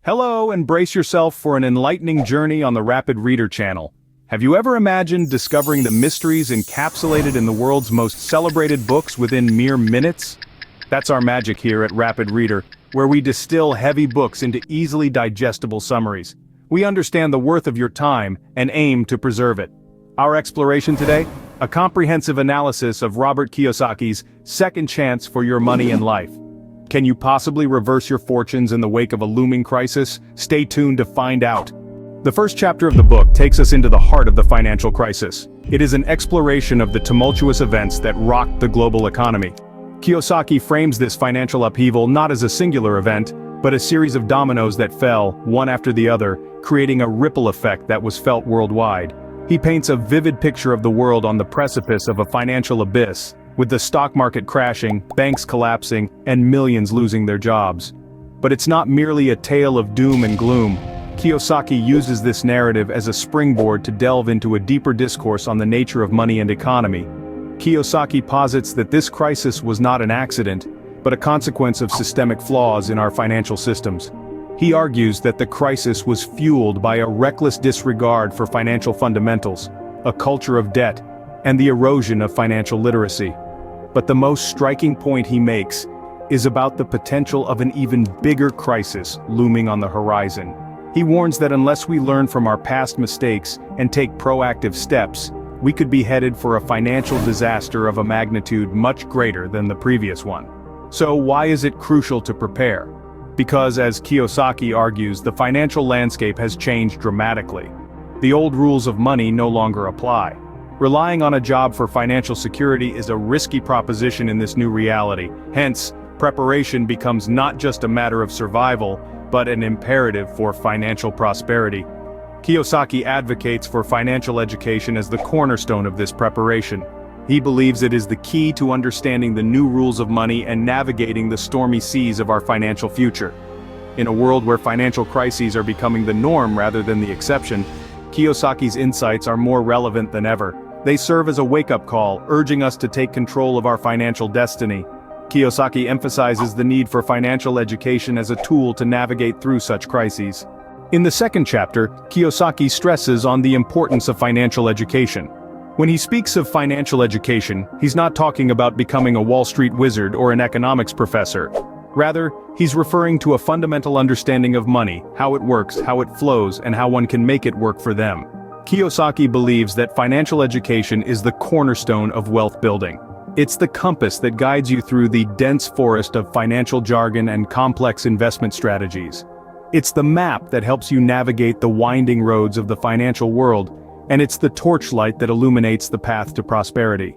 Hello, and brace yourself for an enlightening journey on the Rapid Reader channel. Have you ever imagined discovering the mysteries encapsulated in the world's most celebrated books within mere minutes? That's our magic here at Rapid Reader, where we distill heavy books into easily digestible summaries. We understand the worth of your time and aim to preserve it. Our exploration today? A comprehensive analysis of Robert Kiyosaki's Second Chance for Your Money and Life. Can you possibly reverse your fortunes in the wake of a looming crisis? Stay tuned to find out. The first chapter of the book takes us into the heart of the financial crisis. It is an exploration of the tumultuous events that rocked the global economy. Kiyosaki frames this financial upheaval not as a singular event, but a series of dominoes that fell, one after the other, creating a ripple effect that was felt worldwide. He paints a vivid picture of the world on the precipice of a financial abyss, with the stock market crashing, banks collapsing, and millions losing their jobs. But it's not merely a tale of doom and gloom. Kiyosaki uses this narrative as a springboard to delve into a deeper discourse on the nature of money and economy. Kiyosaki posits that this crisis was not an accident, but a consequence of systemic flaws in our financial systems. He argues that the crisis was fueled by a reckless disregard for financial fundamentals, a culture of debt, and the erosion of financial literacy. But the most striking point he makes is about the potential of an even bigger crisis looming on the horizon. He warns that unless we learn from our past mistakes and take proactive steps, we could be headed for a financial disaster of a magnitude much greater than the previous one. So why is it crucial to prepare? Because, as Kiyosaki argues, the financial landscape has changed dramatically. The old rules of money no longer apply. Relying on a job for financial security is a risky proposition in this new reality. Hence, preparation becomes not just a matter of survival, but an imperative for financial prosperity. Kiyosaki advocates for financial education as the cornerstone of this preparation. He believes it is the key to understanding the new rules of money and navigating the stormy seas of our financial future. In a world where financial crises are becoming the norm rather than the exception, Kiyosaki's insights are more relevant than ever. They serve as a wake-up call, urging us to take control of our financial destiny. Kiyosaki emphasizes the need for financial education as a tool to navigate through such crises. In the second chapter, Kiyosaki stresses on the importance of financial education. When he speaks of financial education, he's not talking about becoming a Wall Street wizard or an economics professor. Rather, he's referring to a fundamental understanding of money, how it works, how it flows, and how one can make it work for them. Kiyosaki believes that financial education is the cornerstone of wealth building. It's the compass that guides you through the dense forest of financial jargon and complex investment strategies. It's the map that helps you navigate the winding roads of the financial world, and it's the torchlight that illuminates the path to prosperity.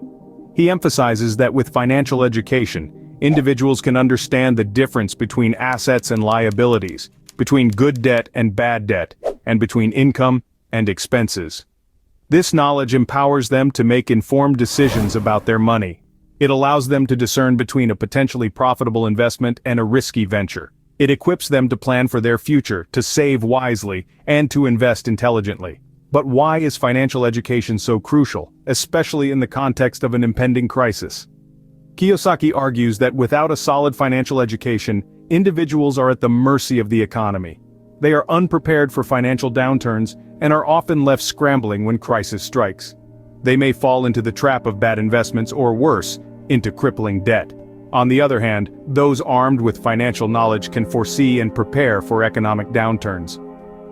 He emphasizes that with financial education, individuals can understand the difference between assets and liabilities, between good debt and bad debt, and between income and expenses. This knowledge empowers them to make informed decisions about their money. It allows them to discern between a potentially profitable investment and a risky venture. It equips them to plan for their future, to save wisely, and to invest intelligently. But why is financial education so crucial, especially in the context of an impending crisis? Kiyosaki argues that without a solid financial education, individuals are at the mercy of the economy. They are unprepared for financial downturns and are often left scrambling when crisis strikes. They may fall into the trap of bad investments or worse, into crippling debt. On the other hand, those armed with financial knowledge can foresee and prepare for economic downturns.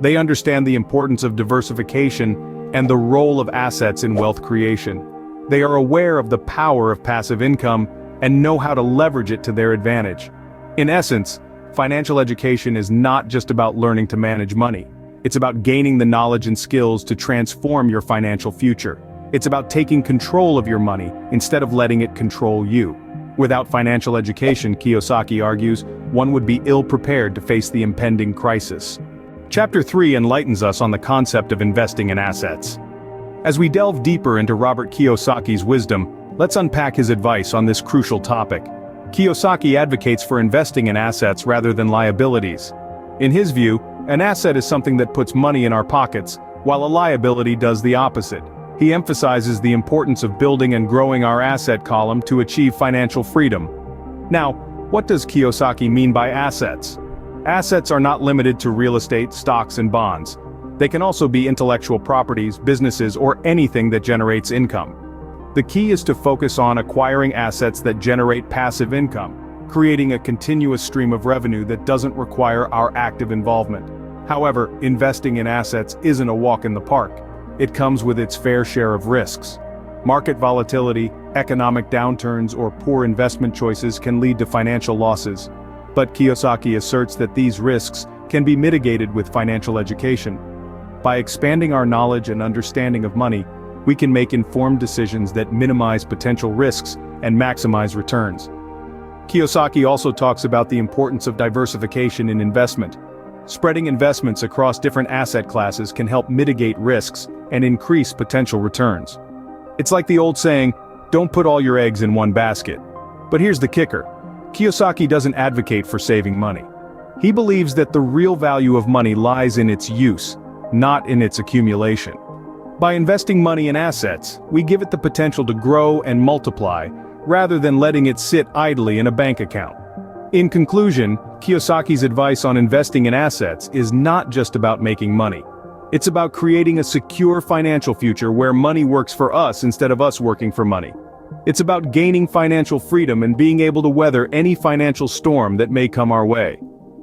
They understand the importance of diversification and the role of assets in wealth creation. They are aware of the power of passive income and know how to leverage it to their advantage. In essence, financial education is not just about learning to manage money. It's about gaining the knowledge and skills to transform your financial future. It's about taking control of your money instead of letting it control you. Without financial education, Kiyosaki argues, one would be ill-prepared to face the impending crisis. Chapter 3 enlightens us on the concept of investing in assets. As we delve deeper into Robert Kiyosaki's wisdom, let's unpack his advice on this crucial topic. Kiyosaki advocates for investing in assets rather than liabilities. In his view, an asset is something that puts money in our pockets, while a liability does the opposite. He emphasizes the importance of building and growing our asset column to achieve financial freedom. Now, what does Kiyosaki mean by assets? Assets are not limited to real estate, stocks, and bonds. They can also be intellectual properties, businesses, or anything that generates income. The key is to focus on acquiring assets that generate passive income, creating a continuous stream of revenue that doesn't require our active involvement. However, investing in assets isn't a walk in the park. It comes with its fair share of risks. Market volatility, economic downturns, or poor investment choices can lead to financial losses. But Kiyosaki asserts that these risks can be mitigated with financial education. By expanding our knowledge and understanding of money, we can make informed decisions that minimize potential risks and maximize returns. Kiyosaki also talks about the importance of diversification in investment. Spreading investments across different asset classes can help mitigate risks and increase potential returns. It's like the old saying, don't put all your eggs in one basket. But here's the kicker. Kiyosaki doesn't advocate for saving money. He believes that the real value of money lies in its use, not in its accumulation. By investing money in assets, we give it the potential to grow and multiply, rather than letting it sit idly in a bank account. In conclusion, Kiyosaki's advice on investing in assets is not just about making money. It's about creating a secure financial future where money works for us instead of us working for money. It's about gaining financial freedom and being able to weather any financial storm that may come our way.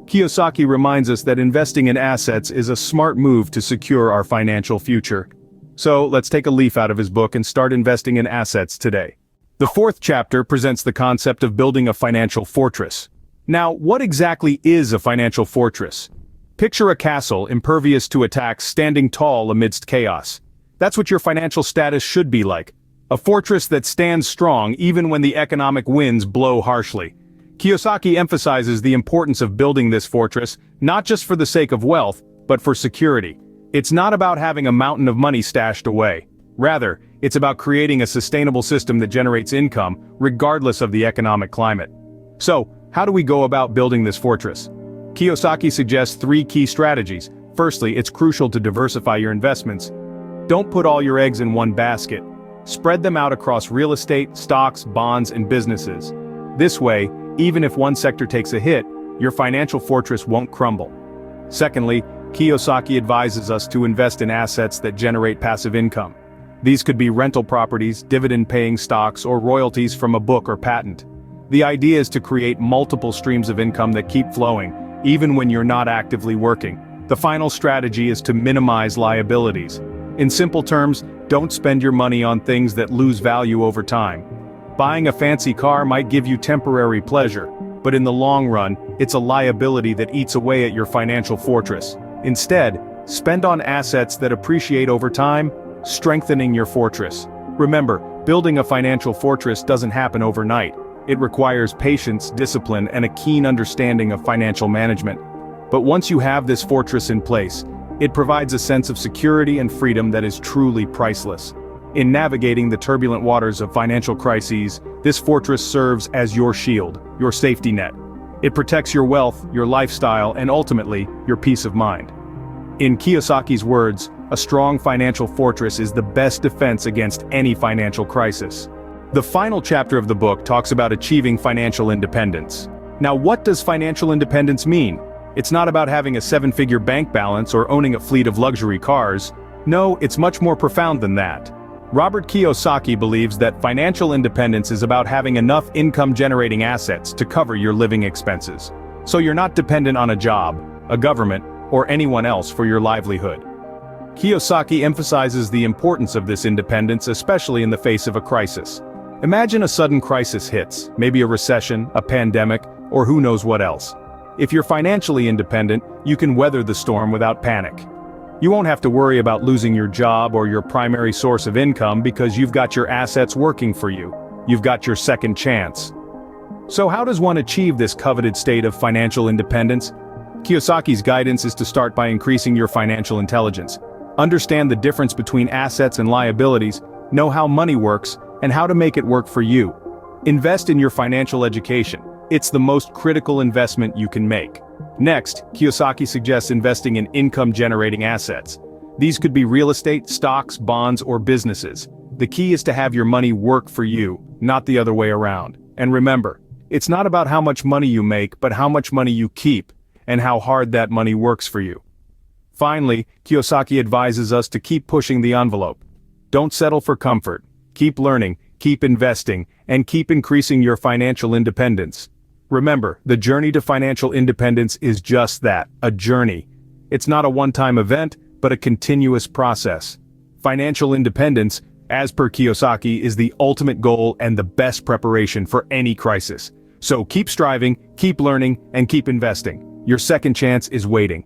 Kiyosaki reminds us that investing in assets is a smart move to secure our financial future. So let's take a leaf out of his book and start investing in assets today. The fourth chapter presents the concept of building a financial fortress. Now, what exactly is a financial fortress? Picture a castle impervious to attacks standing tall amidst chaos. That's what your financial status should be like. A fortress that stands strong even when the economic winds blow harshly. Kiyosaki emphasizes the importance of building this fortress, not just for the sake of wealth, but for security. It's not about having a mountain of money stashed away. Rather, it's about creating a sustainable system that generates income, regardless of the economic climate. So, how do we go about building this fortress? Kiyosaki suggests 3 key strategies. Firstly, it's crucial to diversify your investments. Don't put all your eggs in one basket. Spread them out across real estate, stocks, bonds, and businesses. This way, even if one sector takes a hit, your financial fortress won't crumble. Secondly, Kiyosaki advises us to invest in assets that generate passive income. These could be rental properties, dividend-paying stocks, or royalties from a book or patent. The idea is to create multiple streams of income that keep flowing, even when you're not actively working. The final strategy is to minimize liabilities. In simple terms, don't spend your money on things that lose value over time. Buying a fancy car might give you temporary pleasure, but in the long run, it's a liability that eats away at your financial fortress. Instead, spend on assets that appreciate over time, strengthening your fortress. Remember, building a financial fortress doesn't happen overnight. It requires patience, discipline, and a keen understanding of financial management. But once you have this fortress in place, it provides a sense of security and freedom that is truly priceless. In navigating the turbulent waters of financial crises, this fortress serves as your shield, your safety net. It protects your wealth, your lifestyle, and ultimately, your peace of mind. In Kiyosaki's words, a strong financial fortress is the best defense against any financial crisis. The final chapter of the book talks about achieving financial independence. Now, what does financial independence mean? It's not about having a 7-figure bank balance or owning a fleet of luxury cars. No, it's much more profound than that. Robert Kiyosaki believes that financial independence is about having enough income-generating assets to cover your living expenses. So you're not dependent on a job, a government, or anyone else for your livelihood. Kiyosaki emphasizes the importance of this independence, especially in the face of a crisis. Imagine a sudden crisis hits, maybe a recession, a pandemic, or who knows what else. If you're financially independent, you can weather the storm without panic. You won't have to worry about losing your job or your primary source of income because you've got your assets working for you. You've got your second chance. So how does one achieve this coveted state of financial independence? Kiyosaki's guidance is to start by increasing your financial intelligence. Understand the difference between assets and liabilities, know how money works, and how to make it work for you. Invest in your financial education. It's the most critical investment you can make. Next, Kiyosaki suggests investing in income-generating assets. These could be real estate, stocks, bonds, or businesses. The key is to have your money work for you, not the other way around. And remember, it's not about how much money you make, but how much money you keep. and how hard that money works for you. Finally, Kiyosaki advises us to keep pushing the envelope. Don't settle for comfort. Keep learning, keep investing, and keep increasing your financial independence. Remember, the journey to financial independence is just that, a journey. It's not a one-time event, but a continuous process. Financial independence, as per Kiyosaki, is the ultimate goal and the best preparation for any crisis. So keep striving, keep learning, and keep investing. Your second chance is waiting.